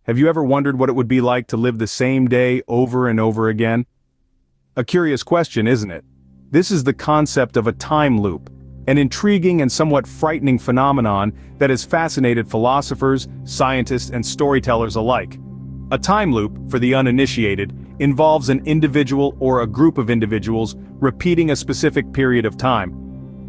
Have you ever wondered what it would be like to live the same day over and over again? A curious question, isn't it? This is the concept of a time loop, an intriguing and somewhat frightening phenomenon that has fascinated philosophers, scientists, and storytellers alike. A time loop, for the uninitiated, involves an individual or a group of individuals repeating a specific period of time.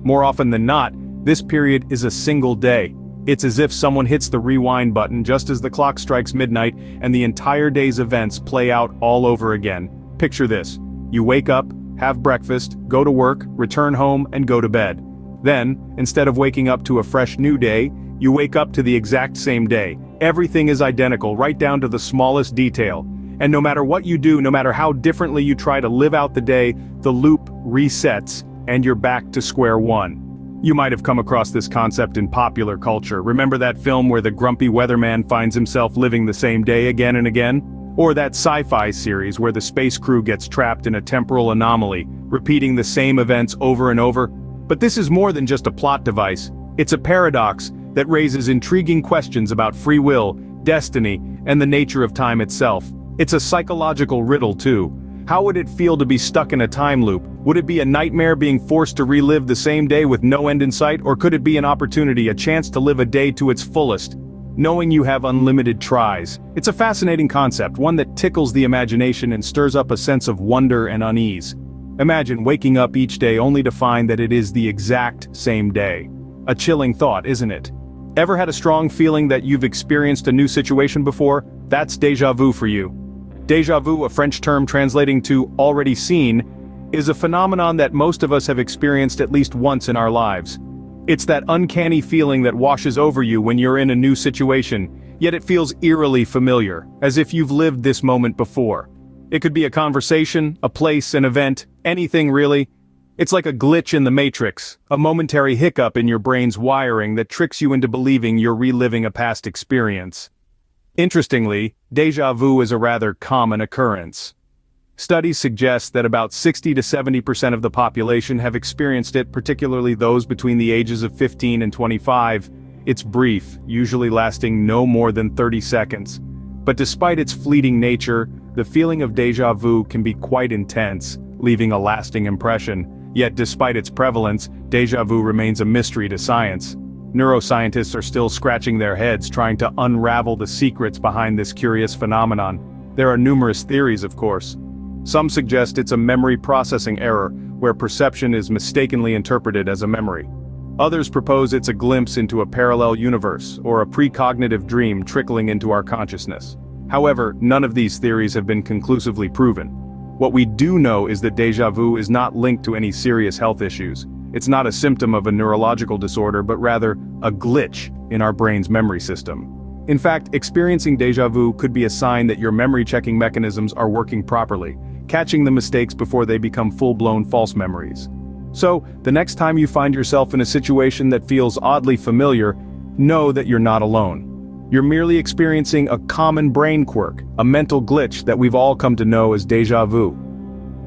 More often than not, this period is a single day. It's as if someone hits the rewind button just as the clock strikes midnight and the entire day's events play out all over again. Picture this. You wake up, have breakfast, go to work, return home, and go to bed. Then, instead of waking up to a fresh new day, you wake up to the exact same day. Everything is identical, right down to the smallest detail. And no matter what you do, no matter how differently you try to live out the day, the loop resets, and you're back to square one. You might have come across this concept in popular culture. Remember that film where the grumpy weatherman finds himself living the same day again and again? Or that sci-fi series where the space crew gets trapped in a temporal anomaly, repeating the same events over and over? But this is more than just a plot device. It's a paradox that raises intriguing questions about free will, destiny, and the nature of time itself. It's a psychological riddle too. How would it feel to be stuck in a time loop? Would it be a nightmare being forced to relive the same day with no end in sight, or could it be an opportunity, a chance to live a day to its fullest, knowing you have unlimited tries? It's a fascinating concept, one that tickles the imagination and stirs up a sense of wonder and unease. Imagine waking up each day only to find that it is the exact same day. A chilling thought, isn't it? Ever had a strong feeling that you've experienced a new situation before? That's déjà vu for you. Déjà vu, a French term translating to already seen, is a phenomenon that most of us have experienced at least once in our lives. It's that uncanny feeling that washes over you when you're in a new situation, yet it feels eerily familiar, as if you've lived this moment before. It could be a conversation, a place, an event, anything really. It's like a glitch in the matrix, a momentary hiccup in your brain's wiring that tricks you into believing you're reliving a past experience. Interestingly, déjà vu is a rather common occurrence. Studies suggest that about 60 to 70% of the population have experienced it, particularly those between the ages of 15 and 25. It's brief, usually lasting no more than 30 seconds. But despite its fleeting nature, the feeling of déjà vu can be quite intense, leaving a lasting impression. Yet despite its prevalence, déjà vu remains a mystery to science. Neuroscientists are still scratching their heads trying to unravel the secrets behind this curious phenomenon. There are numerous theories, of course. Some suggest it's a memory processing error, where perception is mistakenly interpreted as a memory. Others propose it's a glimpse into a parallel universe, or a precognitive dream trickling into our consciousness. However, none of these theories have been conclusively proven. What we do know is that déjà vu is not linked to any serious health issues. It's not a symptom of a neurological disorder, but rather a glitch in our brain's memory system. In fact, experiencing déjà vu could be a sign that your memory-checking mechanisms are working properly, catching the mistakes before they become full-blown false memories. So, the next time you find yourself in a situation that feels oddly familiar, know that you're not alone. You're merely experiencing a common brain quirk, a mental glitch that we've all come to know as déjà vu.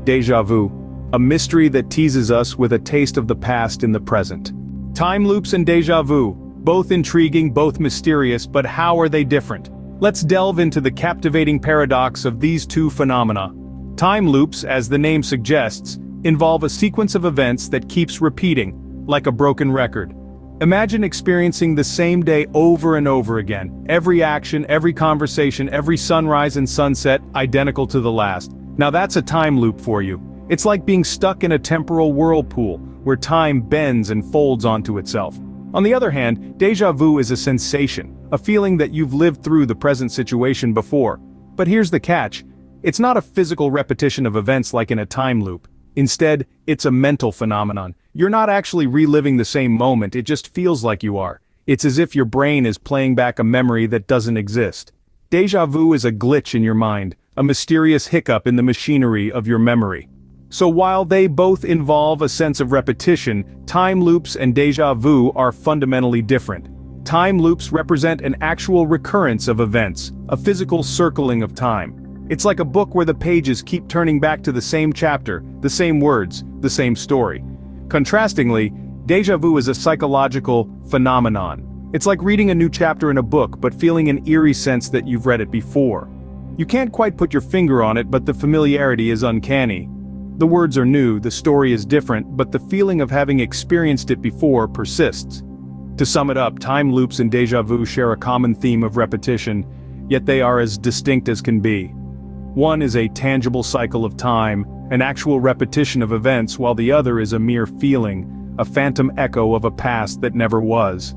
Déjà vu, a mystery that teases us with a taste of the past in the present. Time loops and déjà vu, both intriguing, both mysterious, but how are they different? Let's delve into the captivating paradox of these two phenomena. Time loops, as the name suggests, involve a sequence of events that keeps repeating, like a broken record. Imagine experiencing the same day over and over again. Every action, every conversation, every sunrise and sunset, identical to the last. Now that's a time loop for you. It's like being stuck in a temporal whirlpool, where time bends and folds onto itself. On the other hand, déjà vu is a sensation, a feeling that you've lived through the present situation before. But here's the catch. It's not a physical repetition of events like in a time loop. Instead, it's a mental phenomenon. You're not actually reliving the same moment, it just feels like you are. It's as if your brain is playing back a memory that doesn't exist. Déjà vu is a glitch in your mind, a mysterious hiccup in the machinery of your memory. So while they both involve a sense of repetition, time loops and déjà vu are fundamentally different. Time loops represent an actual recurrence of events, a physical circling of time. It's like a book where the pages keep turning back to the same chapter, the same words, the same story. Contrastingly, déjà vu is a psychological phenomenon. It's like reading a new chapter in a book but feeling an eerie sense that you've read it before. You can't quite put your finger on it, but the familiarity is uncanny. The words are new, the story is different, but the feeling of having experienced it before persists. To sum it up, time loops and déjà vu share a common theme of repetition, yet they are as distinct as can be. One is a tangible cycle of time, an actual repetition of events, while the other is a mere feeling, a phantom echo of a past that never was.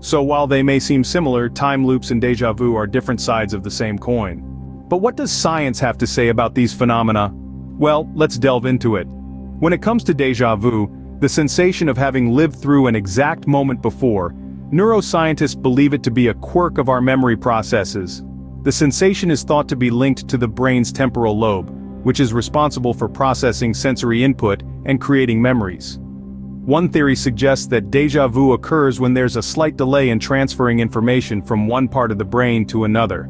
So while they may seem similar, time loops and déjà vu are different sides of the same coin. But what does science have to say about these phenomena? Well, let's delve into it. When it comes to déjà vu, the sensation of having lived through an exact moment before, neuroscientists believe it to be a quirk of our memory processes. The sensation is thought to be linked to the brain's temporal lobe, which is responsible for processing sensory input and creating memories. One theory suggests that déjà vu occurs when there's a slight delay in transferring information from one part of the brain to another.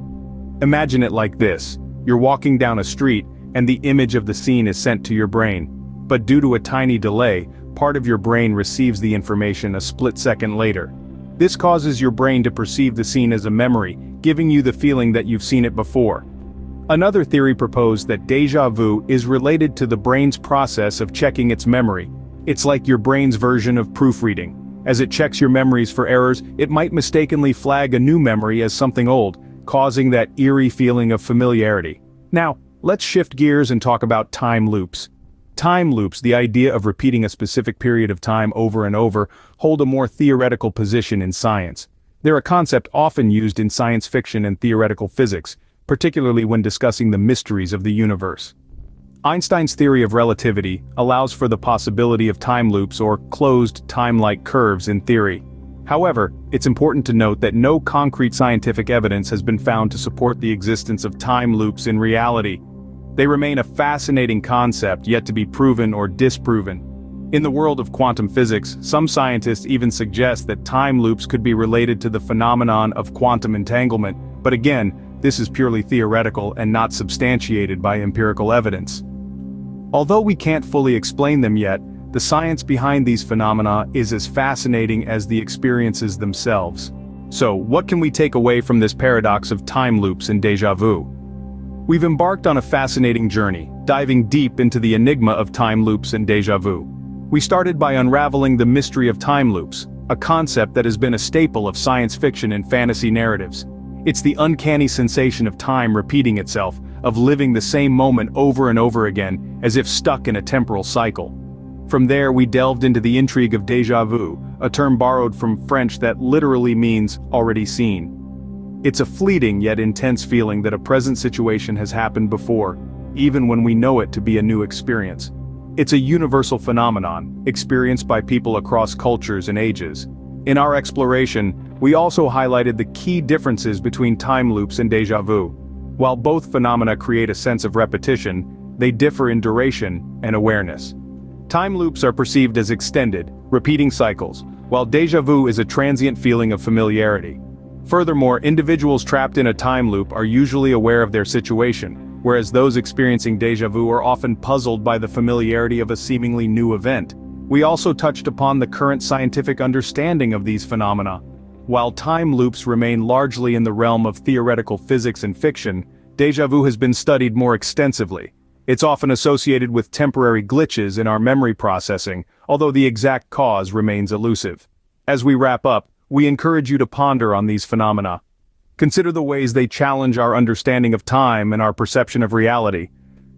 Imagine it like this: you're walking down a street, and the image of the scene is sent to your brain. But due to a tiny delay, part of your brain receives the information a split second later. This causes your brain to perceive the scene as a memory, giving you the feeling that you've seen it before. Another theory proposed that déjà vu is related to the brain's process of checking its memory. It's like your brain's version of proofreading. As it checks your memories for errors, it might mistakenly flag a new memory as something old, causing that eerie feeling of familiarity. Now, let's shift gears and talk about time loops. Time loops, the idea of repeating a specific period of time over and over, hold a more theoretical position in science. They're a concept often used in science fiction and theoretical physics, particularly when discussing the mysteries of the universe. Einstein's theory of relativity allows for the possibility of time loops or closed time-like curves in theory. However, it's important to note that no concrete scientific evidence has been found to support the existence of time loops in reality. They remain a fascinating concept yet to be proven or disproven. In the world of quantum physics, some scientists even suggest that time loops could be related to the phenomenon of quantum entanglement, but again, this is purely theoretical and not substantiated by empirical evidence. Although we can't fully explain them yet, the science behind these phenomena is as fascinating as the experiences themselves. So, what can we take away from this paradox of time loops and déjà vu? We've embarked on a fascinating journey, diving deep into the enigma of time loops and déjà vu. We started by unraveling the mystery of time loops, a concept that has been a staple of science fiction and fantasy narratives. It's the uncanny sensation of time repeating itself, of living the same moment over and over again, as if stuck in a temporal cycle. From there we delved into the intrigue of déjà vu, a term borrowed from French that literally means already seen. It's a fleeting yet intense feeling that a present situation has happened before, even when we know it to be a new experience. It's a universal phenomenon, experienced by people across cultures and ages. In our exploration, we also highlighted the key differences between time loops and déjà vu. While both phenomena create a sense of repetition, they differ in duration and awareness. Time loops are perceived as extended, repeating cycles, while déjà vu is a transient feeling of familiarity. Furthermore, individuals trapped in a time loop are usually aware of their situation, whereas those experiencing déjà vu are often puzzled by the familiarity of a seemingly new event. We also touched upon the current scientific understanding of these phenomena. While time loops remain largely in the realm of theoretical physics and fiction, déjà vu has been studied more extensively. It's often associated with temporary glitches in our memory processing, although the exact cause remains elusive. As we wrap up, we encourage you to ponder on these phenomena. Consider the ways they challenge our understanding of time and our perception of reality.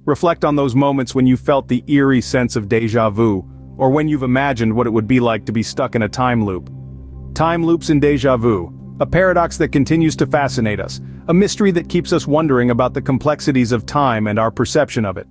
Reflect on those moments when you felt the eerie sense of déjà vu, or when you've imagined what it would be like to be stuck in a time loop. Time loops and déjà vu, a paradox that continues to fascinate us, a mystery that keeps us wondering about the complexities of time and our perception of it.